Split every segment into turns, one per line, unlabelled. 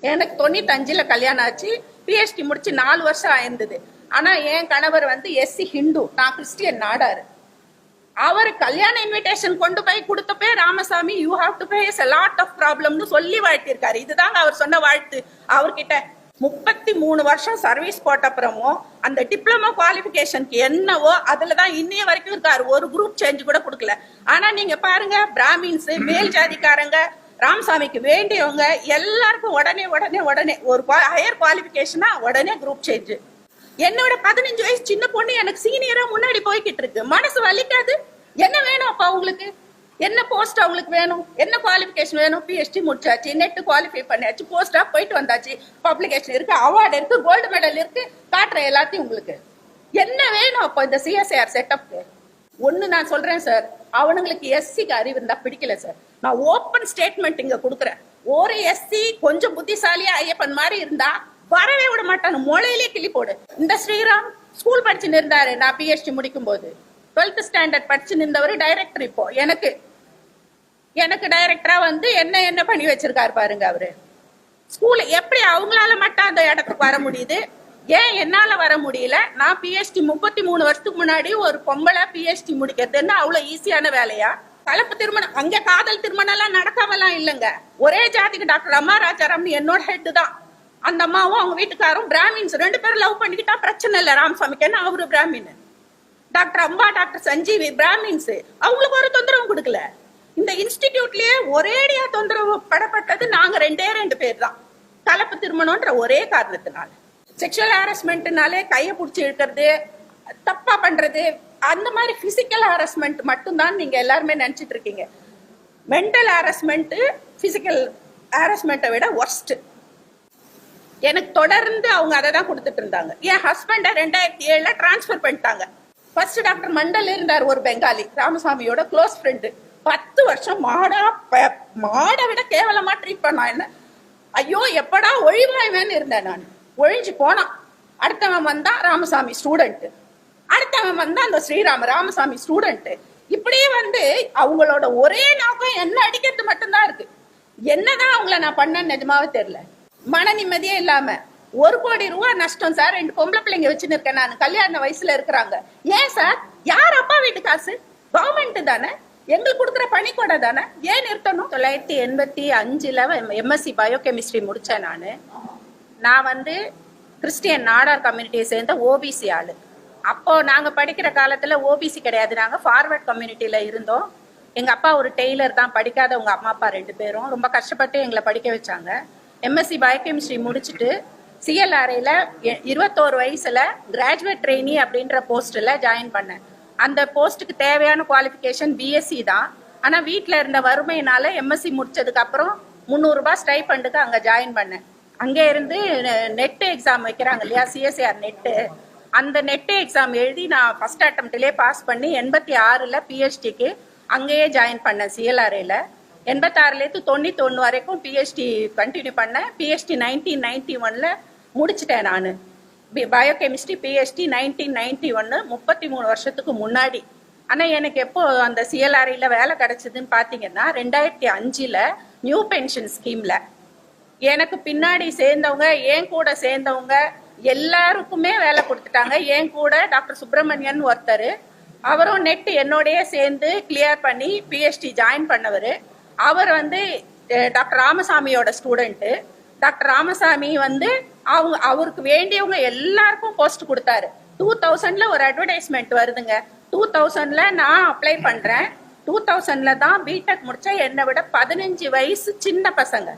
எனக்கு 95ல கல்யாணம் ஆச்சு. பிஹெச்டி முடிச்சு 4 வருஷம் ஆயிருந்தது. ஆனா என் கணவர் வந்து எஸ்சி ஹிந்து, நான் கிறிஸ்டியன் நாடாரு. அவர் கல்யாண இன்விடேஷன் கொண்டு போய் கொடுத்தப்பே Ramasamy you have to face a lot of problems சொல்லி வாழ்த்திருக்காரு. இதுதாங்க அவர் சொன்ன வாழ்த்து. அவர்கிட்ட 33 வருஷம் சர்வீஸ் போட்ட அப்புறமும் அந்த டிப்ளமோ குவாலிபிகேஷனுக்கு என்னவோ அதுலதான் இன்னைய வரைக்கும் இருக்காரு. ஒரு குரூப் சேஞ்ச் கூட கொடுக்கல. ஆனா நீங்க பாருங்க, பிராமின்ஸ், மேல் ஜாதிக்காரங்க, ராமசாமிக்கு வேண்டியவங்க எல்லாருக்கும் உடனே உடனே உடனே ஒரு ஹையர் குவாலிபிகேஷனா உடனே குரூப் சேஞ்ச். என்னோட 15 வயசு சின்ன பொண்ணு எனக்கு சீனியரா முன்னாடி போய்கிட்டு இருக்கு. மனசு வலிக்காது? என்ன வேணும் அப்ப அவங்களுக்கு? என்ன போஸ்ட் அவங்களுக்கு வேணும்? என்ன குவாலிபிகேஷன் வேணும்? பிஹெச்டி முடிச்சாச்சு, நெட் குவாலிஃபை பண்ணியாச்சு, போஸ்டா போயிட்டு வந்தாச்சு, பப்ளிகேஷன் இருக்கு, அவார்டு இருக்கு, கோல்டு மெடல் இருக்கு, காட்டுற எல்லாத்தையும் உங்களுக்கு என்ன வேணும் அப்போ இந்த சிஎஸ்ஐஆர் செட்டப்க்கு? ஒண்ணு நான் சொல்றேன் சார், அவனுங்களுக்கு எஸ்சிக்கு அறிவு இருந்தா பிடிக்கல சார். நான் ஓப்பன் ஸ்டேட்மெண்ட் இங்க கொடுக்குறேன். ஒரு எஸ்சி கொஞ்சம் புத்திசாலியா ஐயப்பன் மாதிரி இருந்தா வரவே விட மாட்டானு, முளையிலே கிளி போடு. இந்த ஸ்ரீராம் ஸ்கூல் படிச்சுன்னு இருந்தாரு. நான் பிஹெச்டி முடிக்கும் போது 12th ஸ்டாண்டர்ட் படிச்சு நின்றவர் டைரக்டர். இப்போ எனக்கு டைரக்டரா வந்து என்ன பண்ணி வச்சிருக்காரு பாருங்க அவரு. ஸ்கூல் எப்படி அவங்களால மட்டும் அந்த இடத்துக்கு வர முடியுது, ஏன் என்னால வர முடியல? நான் பிஹெச்டி 33 வருஷத்துக்கு முன்னாடி ஒரு பொம்பளை பிஹெச்டி முடிக்கிறதுன்னு அவ்வளவு ஈஸியான வேலையா? கலப்பு திருமணம், அங்க காதல் திருமணம் எல்லாம் நடக்காமலாம் இல்லைங்க. ஒரே ஜாதிக்கு டாக்டர் அம்மா ராஜாராம் என்னோட ஹெட் தான். அந்த அம்மாவும் அவங்க வீட்டுக்காரும் பிராமின்ஸ், 2 பேரும் லவ் பண்ணிக்கிட்டா பிரச்சனை இல்லை ராமசாமிக்கு. என்ன அவரு Brahmin, doctor Amba doctor Sanjeevi Brahmins, அவங்களுக்கு ஒரு தொந்தரவும் கொடுக்கல. இந்த இன்ஸ்டிடியூட்லயே ஒரேடியா தொந்தரவு படப்பட்டது நாங்க 2 பேர் தான். கலப்பு திருமணம்ன்ற ஒரே காரணத்தினால. செக்ஷுவல் ஹாரஸ்மெண்ட்னாலே கையை பிடிச்சி இழுக்கிறது, தப்பா பண்றது, அந்த மாதிரி பிசிக்கல் ஹாரஸ்மெண்ட் மட்டும்தான் நீங்க எல்லாருமே நினைச்சிட்டு இருக்கீங்க. மென்டல் ஹாரஸ்மெண்ட் பிசிக்கல் ஹாரஸ்மெண்ட்டை விட ஒர்ஸ்ட். எனக்கு தொடர்ந்து அவங்க அதை தான் கொடுத்துட்டு இருந்தாங்க. என் ஹஸ்பண்ட 2007ல டிரான்ஸ்பர் பண்ணிட்டாங்க. ஃபர்ஸ்ட் டாக்டர் மண்டல் இருந்தார், ஒரு பெங்காலி, ராமசாமியோட க்ளோஸ் ஃப்ரெண்டு. 10 வருஷம் மாட விட கேவலமா ட்ரீட் பண்ணா. என்ன ஐயோ எப்படா ஒழிவாய்வேன்னு இருந்தேன் நான். ஒழிஞ்சு போனான். அடுத்தவன் வந்தா ராமசாமி ஸ்டூடெண்ட், அடுத்தவன் வந்தா அந்த ஸ்ரீராம ராமசாமி ஸ்டூடெண்ட். இப்படியே வந்து அவங்களோட ஒரே நோக்கம் என்ன அடிக்கிறது மட்டும்தான் இருக்கு. என்னதான் அவங்கள நான் பண்ணேன்னு நிஜமாவே தெரியல. மன நிம்மதியே இல்லாம 1 கோடி ரூபாய் நஷ்டம் சார். 2 பொம்பளை பிள்ளைங்க வச்சுன்னு இருக்கேன் நான், கல்யாண வயசுல இருக்கிறாங்க. ஏன் சார்? யார் அப்பா வீட்டு காசு? கவர்மெண்ட் தானே, எங்களுக்கு கொடுக்குற பணிக்கூட தானே, ஏன் நிறுத்தணும்? 1985ல எம்எஸ்சி பயோகெமிஸ்ட்ரி முடிச்சேன் நான் வந்து கிறிஸ்டியன் நாடார் கம்யூனிட்டியை சேர்ந்த ஓபிசி ஆளு. அப்போ நாங்க படிக்கிற காலத்துல ஓபிசி கிடையாது, நாங்க ஃபார்வர்ட் கம்யூனிட்டியில இருந்தோம். எங்க அப்பா ஒரு டெய்லர் தான், படிக்காதவங்க அம்மா அப்பா 2 பேரும் ரொம்ப கஷ்டப்பட்டு எங்களை படிக்க வச்சாங்க. எம்எஸ்சி பயோகெமிஸ்ட்ரி முடிச்சுட்டு சிஎல்ஆர்ஐல 21 வயசுல கிராஜுவேட் ட்ரெயினி அப்படின்ற போஸ்ட்ல ஜாயின் பண்ணேன். அந்த போஸ்ட்டுக்கு தேவையான குவாலிஃபிகேஷன் பிஎஸ்சி தான். ஆனா வீட்டில் இருந்த வறுமையினால எம்எஸ்சி முடிச்சதுக்கு அப்புறம் 300 ரூபாய் ஸ்டைபண்டுக்கு அங்க ஜாயின் பண்ணேன். அங்கே இருந்து நெட் எக்ஸாம் வைக்கிறாங்க இல்லையா, சிஎஸ்ஐஆர் நெட்டு, அந்த நெட் எக்ஸாம் எழுதி நான் ஃபர்ஸ்ட் அட்டம்ப்ட்லேயே பாஸ் பண்ணி 86ல் பிஹெச்டிக்கு அங்கேயே ஜாயின் பண்ணேன் சிஎல்ஆர்ஐல. 86லேருந்து 91 வரைக்கும் பிஹெச்டி கண்டினியூ பண்ணேன். பிஹெச்டி 1991ல் முடிச்சிட்டேன் நான். பயோகெமிஸ்ட்ரி பிஹெச்டி 1991, 33 வருஷத்துக்கு முன்னாடி. ஆனால் எனக்கு எப்போ அந்த சிஎல்ஆர்ஐல வேலை கிடைச்சதுன்னு பார்த்தீங்கன்னா 2005ல் நியூ பென்ஷன் ஸ்கீம்ல எனக்கு பின்னாடி சேர்ந்தவங்க, என் கூட சேர்ந்தவங்க எல்லாருக்குமே வேலை கொடுத்துட்டாங்க. என் கூட டாக்டர் சுப்பிரமணியன் ஒருத்தர், அவரும் நெட் என்னோடய சேர்ந்து கிளியர் பண்ணி பிஹெச்டி ஜாயின் பண்ணவர். அவர் வந்து டாக்டர் ராமசாமியோட ஸ்டூடெண்ட்டு. டாக்டர் ராமசாமி வந்து அவருக்கு வேண்டியவங்க எல்லாருக்கும் போஸ்ட் கொடுத்தாரு. 2000ல ஒரு அட்வர்டைஸ்மெண்ட் வருதுங்க. 2000ல நான் அப்ளை பண்றேன். 2000ல தான் பிடெக் முடிச்ச என்னை விட 15 வயசு சின்ன பசங்க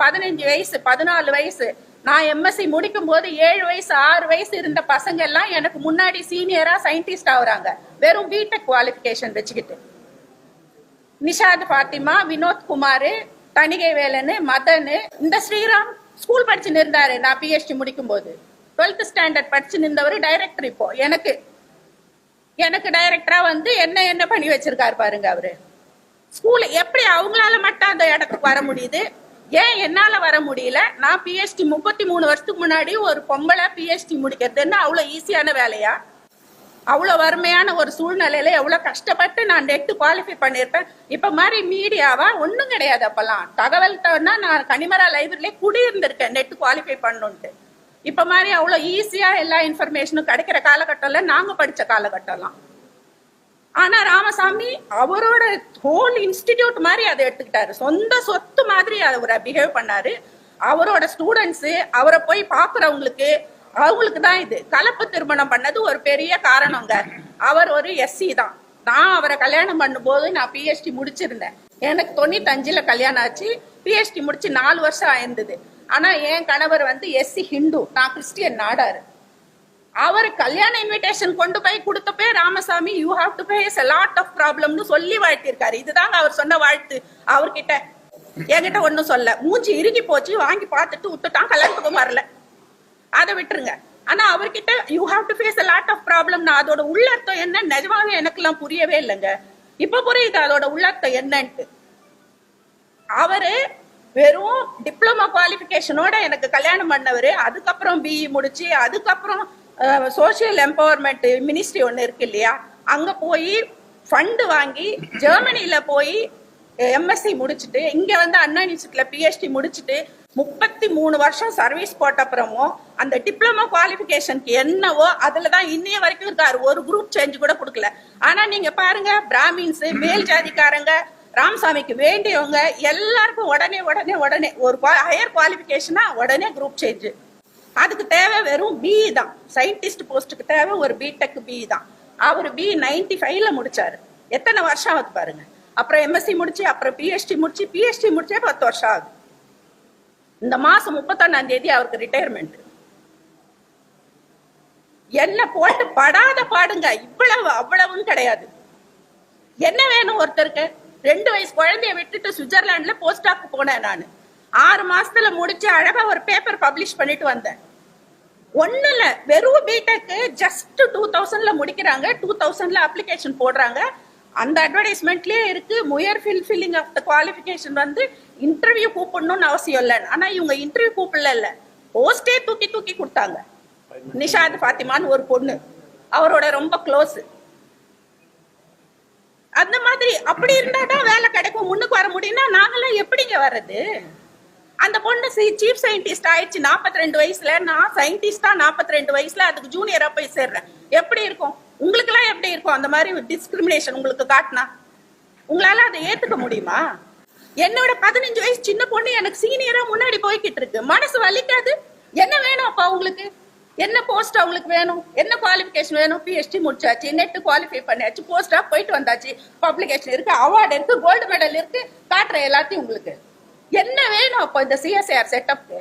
15 வயசு 14 வயசு. நான் எம்எஸ்சி முடிக்கும் போது 7 வயசு 6 வயசு இருந்த பசங்க எல்லாம் எனக்கு முன்னாடி சீனியரா சயின்டிஸ்ட் ஆகுறாங்க, வெறும் பிடெக் குவாலிஃபிகேஷன் வச்சுக்கிட்டு. நிஷாத் ஃபாத்திமா, வினோத் குமார், தணிகை வேலனு, மதனு. இந்த ஸ்ரீராம் ஸ்கூல் படிச்சுன்னு இருந்தாரு. நான் பிஹெச்டி முடிக்கும் போது 12th ஸ்டாண்டர்ட் படிச்சு நின்றவர் டைரக்டர். இப்போ எனக்கு டைரக்டரா வந்து என்ன பண்ணி வச்சிருக்காரு பாருங்க அவரு. ஸ்கூல் எப்படி அவங்களால மட்டும் அந்த இடத்துக்கு வர முடியுது, ஏன் என்னால வர முடியல? நான் பிஹெச்டி 33 வருஷத்துக்கு முன்னாடி ஒரு பொம்பளை பிஹெச்டி முடிக்கிறதுன்னு அவ்வளவு ஈஸியான வேலையா? அவ்வளோ வறுமையான ஒரு சூழ்நிலையில எவ்வளோ கஷ்டப்பட்டு நான் நெட்டு குவாலிஃபை பண்ணியிருப்பேன். இப்போ மாதிரி மீடியாவா ஒன்றும் கிடையாது. அப்பெல்லாம் தகவல்னா நான் கனிமரா லைப்ரரியிலே குடியிருந்திருக்கேன் நெட்டு குவாலிஃபை பண்ணணுன்ட்டு. இப்போ மாதிரி அவ்வளோ ஈஸியாக எல்லா இன்ஃபர்மேஷனும் கிடைக்கிற காலகட்டம்ல நாங்கள் படித்த காலகட்டம்லாம். ஆனால் ராமசாமி அவரோட ஹோல் இன்ஸ்டிடியூட் மாதிரி அதை எடுத்துக்கிட்டாரு, சொந்த சொத்து மாதிரி அவரை பிஹேவ் பண்ணாரு. அவரோட ஸ்டூடெண்ட்ஸு அவரை போய் பார்க்குறவங்களுக்கு அவங்களுக்கு தான் இது கலப்பு திருமணம் பண்ணது ஒரு பெரிய காரணங்க. அவர் ஒரு எஸ்சி தான். நான் அவரை கல்யாணம் பண்ணும்போது நான் பிஹெச்டி முடிச்சிருந்தேன். எனக்கு 95ல் கல்யாணம் ஆச்சு. பிஹெச்டி முடிச்சு 4 வருஷம் ஆயிருந்தது. ஆனா என் கணவர் வந்து எஸ்சி ஹிந்து, நான் கிறிஸ்டியன் நாடாரு. அவர் கல்யாண இன்விடேஷன் கொண்டு போய் கொடுத்தப்பே Ramasamy you have to face a lot of problemsனு சொல்லி வாழ்த்திருக்காரு. இதுதாங்க அவர் சொன்ன வாழ்த்து. அவர்கிட்ட என்கிட்ட ஒன்னும் சொல்ல, மூஞ்சி இறுகி போச்சு, வாங்கி பார்த்துட்டு விட்டுட்டான், கல்யாணத்துக்கும் வரல, அதை விட்டுருங்க. ஆனா அவர்கிட்ட you have to face a lot of problem. அதோட உள்ளர்த்தம் என்ன நிஜமாவே எனக்கு எல்லாம் புரியவே இல்லைங்க. இப்ப புரியுது அதோட உள்ளர்த்தம் என்னன்ட்டு. அவரு வெறும் டிப்ளமா குவாலிஃபிகேஷனோட எனக்கு கல்யாணம் பண்ணவரு. அதுக்கப்புறம் பிஇ முடிச்சு அதுக்கப்புறம் சோசியல் எம்பவர்மெண்ட் மினிஸ்ட்ரி ஒன்று இருக்கு இல்லையா, அங்க போய் ஃபண்டு வாங்கி ஜெர்மனியில போய் எம்எஸ்சி முடிச்சுட்டு இங்க வந்து அண்ணா யூனிவர்சிட்டியில பிஹெச்டி முடிச்சுட்டு 33 வருஷம் சர்வீஸ் போட்ட அப்புறமும் அந்த டிப்ளமோ குவாலிஃபிகேஷனுக்கு என்னவோ அதுலதான் இன்னைய வரைக்கும் இருக்காரு. ஒரு குரூப் சேஞ்ச் கூட கொடுக்கல. ஆனா நீங்க பாருங்க, பிராமின்ஸ், மேல் ஜாதிக்காரங்க, ராமசாமிக்கு வேண்டியவங்க எல்லாருக்கும் உடனே உடனே உடனே ஒரு ஹையர் குவாலிஃபிகேஷனா உடனே குரூப் சேஞ்ச். அதுக்கு தேவை வெறும் பிஇ தான். சயின்டிஸ்ட் போஸ்ட்டுக்கு தேவை ஒரு பிடெக் பிஇ தான். அவர் பிஇ 95ல் முடிச்சாரு. எத்தனை வருஷம் ஆகுது பாருங்க. அப்புறம் எம்எஸ்சி முடிச்சு அப்புறம் பிஹெச்டி முடிச்சே 10 வருஷம் ஆகுது. இந்த மாசம் 31ஆம் தேதி அவருக்கு ரிட்டையர்மெண்ட். என்ன போட்டு படாத பாடுங்க. இவ்வளவு அவ்வளவும் கிடையாது. என்ன வேணும் ஒருத்தருக்கு? 2 வயசு குழந்தைய விட்டுட்டு சுவிட்சர்லாந்துல போஸ்டாக்கு போனேன் நான். 6 மாசத்துல முடிச்சு அழகா ஒரு பேப்பர் பப்ளிஷ் பண்ணிட்டு வந்தேன். ஒண்ணு இல்ல, வெறும் பிடெக் ஜஸ்ட் 2000ல முடிக்கிறாங்க. 2000ல அப்ளிகேஷன் போடுறாங்க. அந்த அட்வர்டைஸ்மெண்ட்லயே இருக்கு, முயர் ஃபில்ஃபில்லிங் ஆஃப் த குவாலிஃபிகேஷன் வந்து இன்டர்வியூ கூப்பிடணும்னு அவசியம் இல்லை. ஆனா இவங்க இன்டர்வியூ கூப்பிடல, இல்ல போஸ்டே தூக்கி தூக்கி கொடுத்தாங்க. நிஷாத் ஃபாத்திமான்னு ஒரு பொண்ணு, அவரோட ரொம்ப க்ளோஸ். அந்த மாதிரி அப்படி இருந்தாதான் வேலை கிடைக்கும், முன்னுக்கு வர முடியும்னா நாங்கெல்லாம் எப்படிங்க வர்றது? அந்த பொண்ணு சீஃப் சயின்டிஸ்ட் ஆயிடுச்சு 42 வயசுல. நான் சயின்டிஸ்டா 42 வயசுல அதுக்கு ஜூனியரா போய் சேர்றேன். எப்படி இருக்கும் உங்களுக்கு எல்லாம்? எப்படி இருக்கும் அந்த மாதிரி டிஸ்கிரிமினேஷன் உங்களுக்கு காட்டினா? உங்களால அதை ஏத்துக்க முடியுமா? என்னோட 15 வயசு சின்ன பொண்ணு எனக்கு சீனியரா முன்னாடி போய்கிட்டு இருக்கு. மனசு வலிக்காது? என்ன வேணும் அப்பா உங்களுக்கு? என்ன போஸ்ட் அவங்களுக்கு வேணும்? என்ன குவாலிஃபிகேஷன் வேணும்? பிஹெச்டி முடிச்சாச்சு, நெட் குவாலிஃபை பண்ணியாச்சு, போஸ்டா போயிட்டு வந்தாச்சு, பப்ளிகேஷன் இருக்கு, அவார்டு இருக்கு, கோல்டு மெடல் இருக்கு, காட்டுற எல்லாத்தையும் உங்களுக்கு என்ன வேணும் அப்போ இந்த சிஎஸ்ஐஆர் செட்டப்க்கு?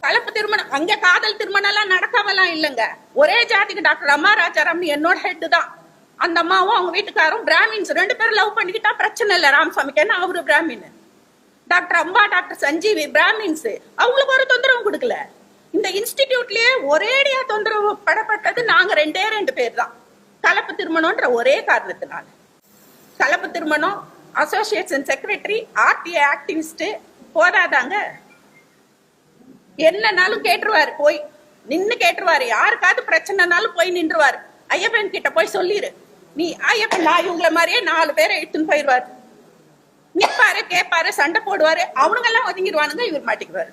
கலப்பு திருமணம், அங்க காதல் திருமணம் எல்லாம் நடக்காமலாம் இல்லைங்க. ஒரே ஜாதிக்கு டாக்டர் அம்மா ராஜாராம் என்னோட ஹெட் தான். அந்த அம்மாவும் அவங்க வீட்டுக்காரும் பிராமின்ஸ், 2 பேரும் லவ் பண்ணிக்கிட்டா பிரச்சனை இல்லை ராமசாமிக்கு, ஏன்னா அவரு பிராமின். டாக்டர் அம்மா, டாக்டர் சஞ்சீவி பிராமின்ஸ், அவங்களுக்கு ஒரு தொந்தரவு கொடுக்கல. இந்த இன்ஸ்டிடியூட்லயே ஒரேடியா தொந்தரவு படப்பட்டது நாங்க 2 பேர் தான், கலப்பு திருமணம்ன்ற ஒரே காரணத்தினால. கலப்பு திருமணம், அசோசியேஷன் செக்ரட்டரி, ஆர்டிஐ ஆக்டிவிஸ்ட் போதாதாங்க, என்னன்னாலும் கேட்டுருவாரு, போய் நின்னு கேட்டுருவாரு. யாருக்காவது பிரச்சனைனாலும் போய் நின்றுவாரு. ஐயப்பன் கிட்ட போய் சொல்லிரு, நீ ஐயப்பன் நான் இவங்களை மாதிரியே 4 பேரை இழுத்துன்னு போயிடுவாரு. நிற்பாரு, கேட்பாரு, சண்டை போடுவாரு, அவனுங்கெல்லாம் ஒதுங்கிடுவானுங்க, இவர் மாட்டிக்குவாரு.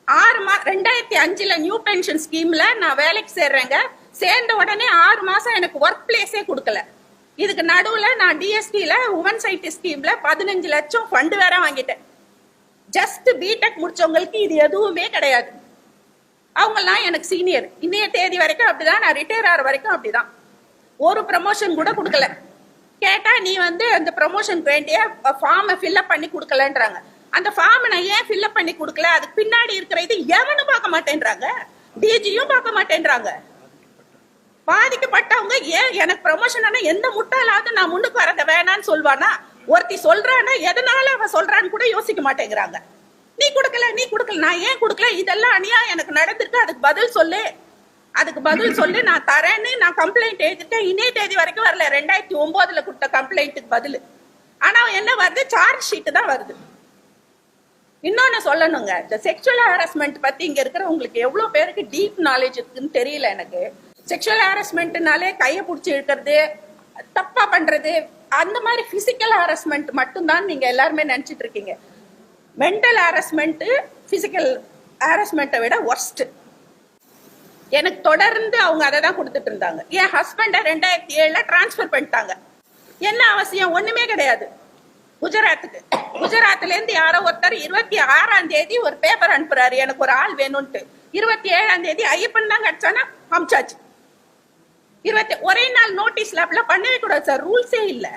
2005ல நியூ பென்ஷன் ஸ்கீம்ல நான் வேலைக்கு சேர்றேங்க. சேர்ந்த உடனே 6 மாசம் எனக்கு ஒர்க் பிளேஸே கொடுக்கல. இதுக்கு நடுவுல நான் டிஎஸ்டில உமன் சைட் ஸ்கீம்ல 15 லட்சம் ஃபண்ட் வேற வாங்கிட்டேன். ஜஸ்ட் பிடெக் முடிச்சவங்களுக்கு இது எதுவுமே கிடையாது. அவங்கெல்லாம் எனக்கு சீனியர். இன்னைய தேதி வரைக்கும் அப்படிதான், நான் ரிட்டையர் ஆகிற வரைக்கும் அப்படிதான். ஒரு ப்ரமோஷன் கூட கொடுக்கல. கேட்டா நீ வந்து அந்த ப்ரமோஷனுக்கு வேண்டிய ஃபார்மை ஃபில்அப் பண்ணி கொடுக்கலன்றாங்க. அந்த ஃபார்மை நான் ஏன் ஃபில்அப் பண்ணி கொடுக்கல? அதுக்கு பின்னாடி இருக்கிற இது எவனும் பார்க்க மாட்டேன்றாங்க, டிஜியும் பார்க்க மாட்டேன்றாங்க. பாதிக்கப்பட்டவங்க ஏன் எனக்கு ப்ரமோஷன் ஆனா எந்த முட்டாளாவது நான் முன்னுக்கு வரத வேணான்னு சொல்வானா? ஒருத்தி சொல்றான்னா எதனால அவ சொல்றான்னு கூட யோசிக்க மாட்டேங்கிறாங்க. நீ கொடுக்கல, நீ கொடுக்கல, நான் ஏன் கொடுக்கல? இதெல்லாம் அநியாயம் எனக்கு நடந்திருக்கு, அதுக்கு பதில் சொல்லு, அதுக்கு பதில் சொல்லு, நான் தரேன்னு நான் கம்ப்ளைண்ட் எழுதிட்டேன். இன்னே தேதி வரைக்கும் வரல. 2009ல கொடுத்த கம்ப்ளைண்ட்டுக்கு பதில். ஆனா என்ன வருது? சார்ஜ் ஷீட் தான் வருது. இன்னொன்னு சொல்லணுங்க, இந்த செக்ஷுவல் ஹாரஸ்மெண்ட் பத்தி இங்க இருக்கிற உங்களுக்கு எவ்வளவு பேருக்கு டீப் நாலேஜ் இருக்குன்னு தெரியல எனக்கு. செக்ஷுவல் ஹாரஸ்மெண்ட்னாலே கையை பிடிச்சி இழுக்கிறது, தப்பா பண்றது, அந்த மாதிரி பிசிக்கல் ஹாரஸ்மெண்ட் மட்டும்தான் நீங்க எல்லாருமே நினைச்சிட்டு இருக்கீங்க. மென்டல் ஹாரஸ்மெண்ட் பிசிக்கல் ஹாரஸ்மெண்ட்டை விட ஒர்ஸ்ட். எனக்கு தொடர்ந்து அவங்க அதை தான் கொடுத்துட்டு இருந்தாங்க. என் ஹஸ்பண்டை 2007 டிரான்ஸ்பர் பண்ணிட்டாங்க. என்ன அவசியம்? ஒண்ணுமே கிடையாது. குஜராத்ல இருந்து யாரோ ஒருத்தர் 26ஆம் தேதி ஒரு பேப்பர் அனுப்புறாரு, எனக்கு ஒரு ஆள் வேணும்ட்டு. 27ஆம் தேதி ஐயப்பன் தான் கிடைச்சானா அமிச்சாச்சு. ஒரே நாள் நோட்டீஸ்ல அப்படிலாம் பண்ணவே கூடாது சார், ரூல்ஸே இல்ல.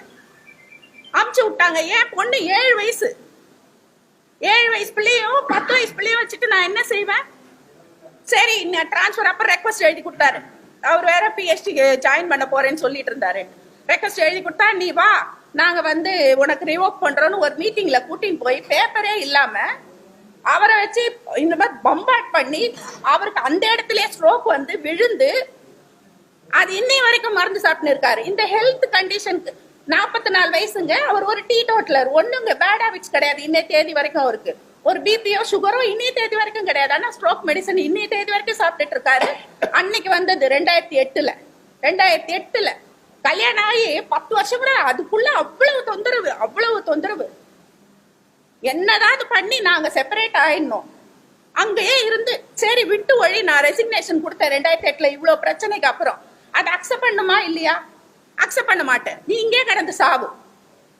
அமிச்சு விட்டாங்க. ஏன் பொண்ணு 7 வயசு 7 வயசு பிள்ளையும் 10 வயசு பிள்ளையும் வச்சுட்டு நான் என்ன செய்வேன்? சரி, டிரான்ஸ்பர் அப்ப ரெக்வஸ்ட் எழுதி கொடுத்தாரு. அவர் வேற பிஎஸ்டி ஜாயின் பண்ண போறேன்னு சொல்லிட்டு இருந்தாரு. ரெக்வஸ்ட் எழுதி கொடுத்தா, நீ வா, நாங்க வந்து உனக்கு ரிவோக் பண்றோம்னு ஒரு மீட்டிங்ல கூட்டின்னு போய் பேப்பரே இல்லாம அவரை வச்சு இந்த மாதிரி பம்பாட் பண்ணி அவருக்கு அந்த இடத்துல ஸ்ட்ரோக் வந்து விழுந்து அது இன்னை வரைக்கும் மருந்து சாப்பிட்டு இருக்காரு. இந்த ஹெல்த் கண்டிஷனுக்கு 44 வயசுங்க. அவர் ஒரு டீ டோட்டலர். ஒண்ணுங்க பேட் ஹாபிட்ஸ் கிடையாது இன்னைய தேதி வரைக்கும். அவருக்கு ஒரு பிபியோ சுகரோ இன்னைய தேதி வரைக்கும் கிடையாது. ஆனா ஸ்ட்ரோக் மெடிசன் இன்னைய தேதி வரைக்கும் சாப்பிட்டுட்டு இருக்காரு. அன்னைக்கு வந்தது 2008ல கல்யாணம் ஆகி 10 வருஷம் கூட அதுக்குள்ள அவ்வளவு தொந்தரவு. என்னதாவது பண்ணி நாங்க செப்பரேட் ஆயிடணும். அங்கேயே இருந்து சரி விட்டு ஒழி, நான் ரெசிக்னேஷன் கொடுத்தேன் 2008ல இவ்வளவு பிரச்சனைக்கு அப்புறம். அதை அக்செப்ட் பண்ணுமா இல்லையா? அக்செப்ட் பண்ண மாட்டேன். நீ இங்கே கிடந்து சாவு.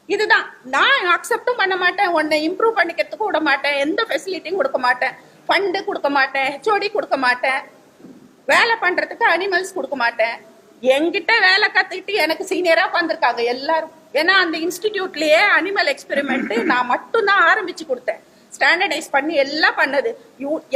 இதுதான். நான் அக்செப்டும் பண்ண மாட்டேன். உன்னை இம்ப்ரூவ் பண்ணிக்கிறதுக்கு விட மாட்டேன். எந்த ஃபெசிலிட்டியும் கொடுக்க மாட்டேன். ஃபண்டு கொடுக்க மாட்டேன். ஹெச்ஓடி கொடுக்க மாட்டேன். வேலை பண்றதுக்கு அனிமல்ஸ் கொடுக்க மாட்டேன். என்கிட்ட வேலை கத்துக்கிட்டு எனக்கு சீனியரா வந்திருக்காங்க எல்லாரும். ஏன்னா அந்த இன்ஸ்டிடியூட்லயே அனிமல் எக்ஸ்பெரிமெண்ட் நான் மட்டும் தான் ஆரம்பிச்சு கொடுத்தேன். ஸ்டாண்டர்டைஸ் பண்ணி எல்லாம் பண்ணது.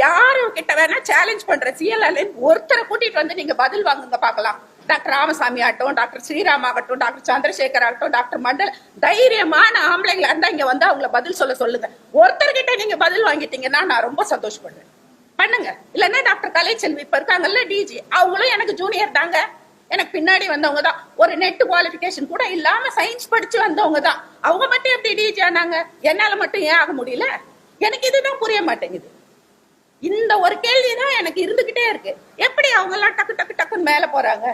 யாரு கிட்ட வேணா சேலஞ்ச் பண்ற சிஎல்ஆர்ல ஒருத்தரை கூட்டிட்டு வந்து நீங்க பதில் வாங்குங்க பார்க்கலாம். டாக்டர் ராமசாமி ஆகட்டும், டாக்டர் ஸ்ரீராம் ஆகட்டும், டாக்டர் சந்திரசேகர் ஆகட்டும், டாக்டர் மண்டல், தைரியமான ஆம்பளைங்களா இருந்தா இங்க வந்து அவங்கள பதில் சொல்லுங்க. ஒருத்தர்கிட்ட நீங்க பதில் வாங்கிட்டீங்கன்னா நான் ரொம்ப சந்தோஷப்படுறேன். பண்ணுங்க. இல்லன்னா டாக்டர் கலைச்செல்வி இப்ப இருக்காங்கல்ல டிஜி, அவங்களும் எனக்கு ஜூனியர் தாங்க. எனக்கு பின்னாடி வந்தவங்க தான். ஒரு நெட் குவாலிபிகேஷன் கூட இல்லாம சயின்ஸ் படிச்சு வந்தவங்க தான். அவங்க மட்டும் எப்படி டிஜி ஆனாங்க? என்னால மட்டும் ஏன் ஆக முடியல? எனக்கு இதுதான் புரிய மாட்டேங்குது. இந்த ஒரு கேள்விதான் எனக்கு இருந்துகிட்டே இருக்கு. எப்படி அவங்க எல்லாம் டக்குன்னு மேல போறாங்க?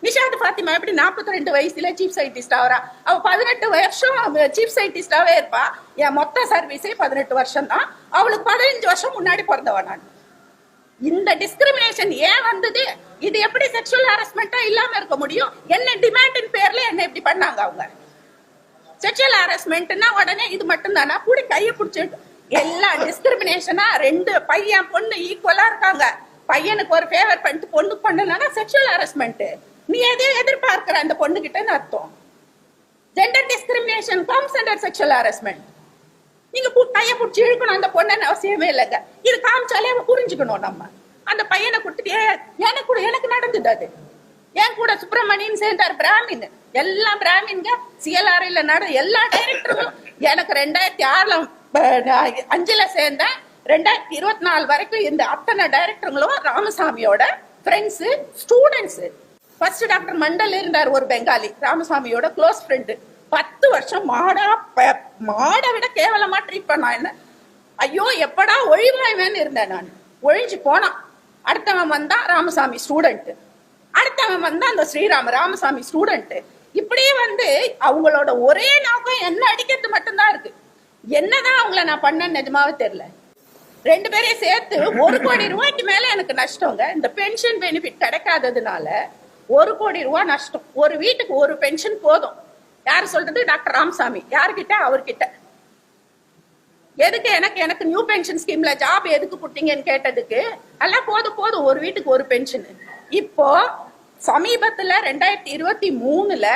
நிஷாத் பாத்திமா எப்படி 42 வயசுல சீஃப் சயின்டிஸ்ட் ஆகிறா? அவ 18 வருஷம் சீஃப் சயின்டிஸ்டாவே இருப்பா. என் மொத்த சர்வீஸே 18 வருஷம் தான். அவளுக்கு 15 வருஷம் முன்னாடி பிறந்தவன் நான். இந்த டிஸ்கிரிமினேஷன் ஏன் வந்தது? இது எப்படி செக்ஷுவல் ஹாரஸ்மெண்டா இல்லாம இருக்க முடியும்? என்ன டிமாண்டின் பேர்ல என்ன இப்படி பண்ணாங்க அவங்க? செக்ஷுவல் ஹாரஸ்மெண்ட்னா உடனே இது மட்டும் தானா? கூடி கையை பிடிச்சிட்டு எல்லா டிஸ்கிரிமினேஷனா 2 பையன் பொண்ணு ஈக்குவலா இருக்காங்க. பையனுக்கு ஒரு ஃபேவர் பண்ணிட்டு பொண்ணுக்கு பண்ணலன்னா செக்ஷுவல் ஹாரஸ்மெண்ட். நீ எதையும் எதிர்பார்க்கிற அந்த பொண்ணு கிட்டன்னு அர்த்தம். Gender discrimination comes under sexual harassment. நீங்க கையை பிடிச்சி இழுக்கணும் அந்த பொண்ணு அவசியமே இல்லைங்க. இது காமிச்சாலே அவ புரிஞ்சுக்கணும். நம்ம அந்த பையனை கொடுத்துட்டு எனக்கு நடந்தது. அது என் கூட சுப்பிரமணியன் சேர்ந்தார், பிராமின். எல்லாம் பிராமின்ங்க. சிஎல்ஆர் இல்ல எல்லா டைரக்டரும் எனக்கு 2006ல சேர்ந்தேன். 2024 வரைக்கும் இந்த அத்தனை டைரக்டர்களும் ராமசாமியோட friends, students. First doctor Mandal இருந்தார், ஒரு பெங்காலி, ராமசாமியோட க்ளோஸ் ஃப்ரெண்டு. 10 வருஷம் மாட விட கேவலமா ட்ரீட் பண்ணா. என்ன ஐயோ எப்படா ஒழிவாய்வேன்னு இருந்தேன் நான். ஒழிஞ்சு போனான். அடுத்தவன் வந்தா ராமசாமி ஸ்டூடெண்ட், அடுத்தவன் வந்தா அந்த ஸ்ரீராம ராமசாமி ஸ்டூடெண்ட். இப்படியே வந்து அவங்களோட ஒரே நோக்கம் என்ன அடிக்கிறது மட்டும்தான் இருக்கு. என்னதான் அவங்கள நான் பண்ணேன்னு நிஜமாவே தெரியல. 2 பேரையும் சேர்த்து 1 கோடி ரூபாய்க்கு மேல எனக்கு நஷ்டங்க. இந்த பென்ஷன் பெனிஃபிட் கிடைக்காததுனால 1 கோடி ரூபாய் நஷ்டம். ஒரு வீட்டுக்கு ஒரு பென்ஷன் போதும். யாரு சொல்றது? டாக்டர் ராமசாமி. யாருக்கிட்ட? அவர்கிட்ட. எதுக்கு எனக்கு நியூ பென்ஷன் ஸ்கீம்ல ஜாப் எதுக்கு கொடுத்தீங்கன்னு கேட்டதுக்கு எல்லாம் போதும் ஒரு வீட்டுக்கு ஒரு பென்ஷன். இப்போ சமீபத்துல 2023ல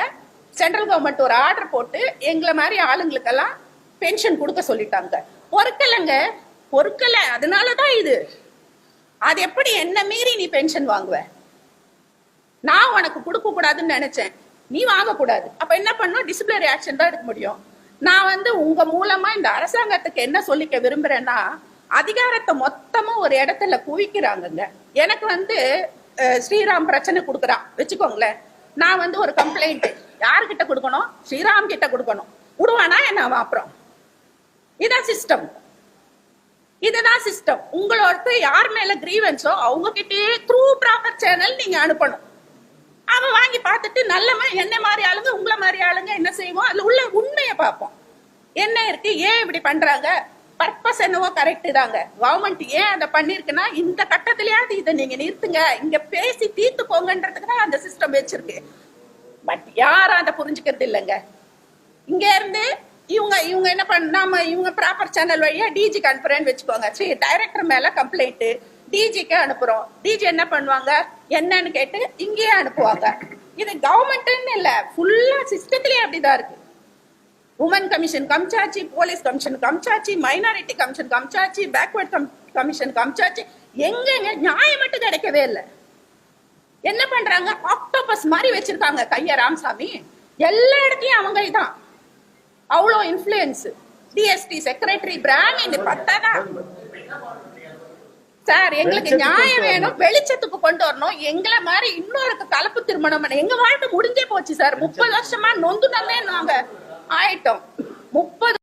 சென்ட்ரல் கவர்மெண்ட் ஒரு ஆர்டர் போட்டு எங்களை மாதிரி ஆளுங்களுக்கெல்லாம் பென்ஷன் கொடுக்க சொல்லிட்டாங்க. பொறுக்கல. அதனாலதான் இது. அது எப்படி என்ன மீறி நீ பென்ஷன் வாங்குவ? நான் உனக்கு கொடுக்க கூடாதுன்னு நினைச்சேன், நீ வாங்க கூடாது. அப்ப என்ன பண்ணும்? டிசிப்ளினரி ஆக்ஷன் தான் எடுக்க முடியும். நான் வந்து உங்க மூலமா இந்த அரசாங்கத்துக்கு என்ன சொல்லிக்க விரும்புறேன்னா, அதிகாரத்தை மொத்தமா ஒரு இடத்துல குவிக்கிறாங்க. எனக்கு வந்து ஸ்ரீராம் பிரச்சனை கொடுக்குறான் வச்சுக்கோங்களேன். நான் வந்து ஒரு கம்ப்ளைண்ட் யாருக்கிட்ட கொடுக்கணும்? ஸ்ரீராம் கிட்ட கொடுக்கணும். விடுவானா என்ன அவன்? அப்புறம் இதான் சிஸ்டம். இதுதான் சிஸ்டம். உங்களோட யார் மேல கிரீவன்ஸோ அவங்க கிட்டயே த்ரூ ப்ராப்பர் சேனல் நீங்க அனுப்பணும். அவன் வாங்கி பார்த்துட்டு நல்ல என்ன மாதிரி ஆளுங்க உங்களை மாதிரி ஆளுங்க என்ன செய்வோம், அதுல உள்ள உண்மையை பார்ப்போம். என்ன இருக்கு, ஏன் இப்படி பண்றாங்க, பர்பஸ் என்னவோ கரெக்ட் தாங்க. கவர்மெண்ட் ஏன் அதை பண்ணிருக்குன்னா இந்த கட்டத்திலேயாவது இதை நீங்க நிறுத்துங்க, இங்க பேசி தீர்த்து போங்கன்றதுக்கு தான் அந்த சிஸ்டம் வச்சிருக்கு. பட் யாரும் அதை புரிஞ்சுக்கிறது இல்லைங்க. இங்க இருந்து இவங்க என்ன பண்ணாம இவங்க ப்ராப்பர் சேனல் வழியா டிஜிக்கு அனுப்புறேன்னு வச்சுக்கோங்க. சரி, டைரக்டர் மேல கம்ப்ளைண்ட் டிஜிக்கு அனுப்புறோம். டிஜி என்ன பண்ணுவாங்க, என்னன்னு கேட்டு இங்கேயே அனுப்புவாங்க. இது கவர்மெண்ட்னு இல்ல, ஃபுல்லா சிஸ்டத்திலேயே அப்படிதான் இருக்கு. உமன் கமிஷன் கம்சாச்சு, போலீஸ் கமிஷன் கம்சாச்சு, மைனாரிட்டி கமிஷன் கம்சாச்சு, பேக்வர்ட் கமிஷன் கம்சாச்சு. எங்க நியாயம் மட்டும் கிடைக்கவே இல்லை. என்ன பண்றாங்க, ஆக்டோபஸ் மாதிரி வச்சிருக்காங்க கைய ராமசாமி. எல்லா இடத்தையும் அவங்க இதான், அவ்வளோ இன்ஃப்ளூயன்ஸ். டிஎஸ்டி செக்ரட்டரி பிராமின் பத்தாதான் சார். எங்களுக்கு நியாயம் வேணும், வெளிச்சத்துக்கு கொண்டு வரணும். எங்களை மாதிரி இன்னொரு கலப்பு திருமணம் பண்ண எங்க வாழ்க்கை முடிஞ்சே போச்சு சார். 30 வருஷமா நொந்து நாங்க ஆயிட்டோம். 30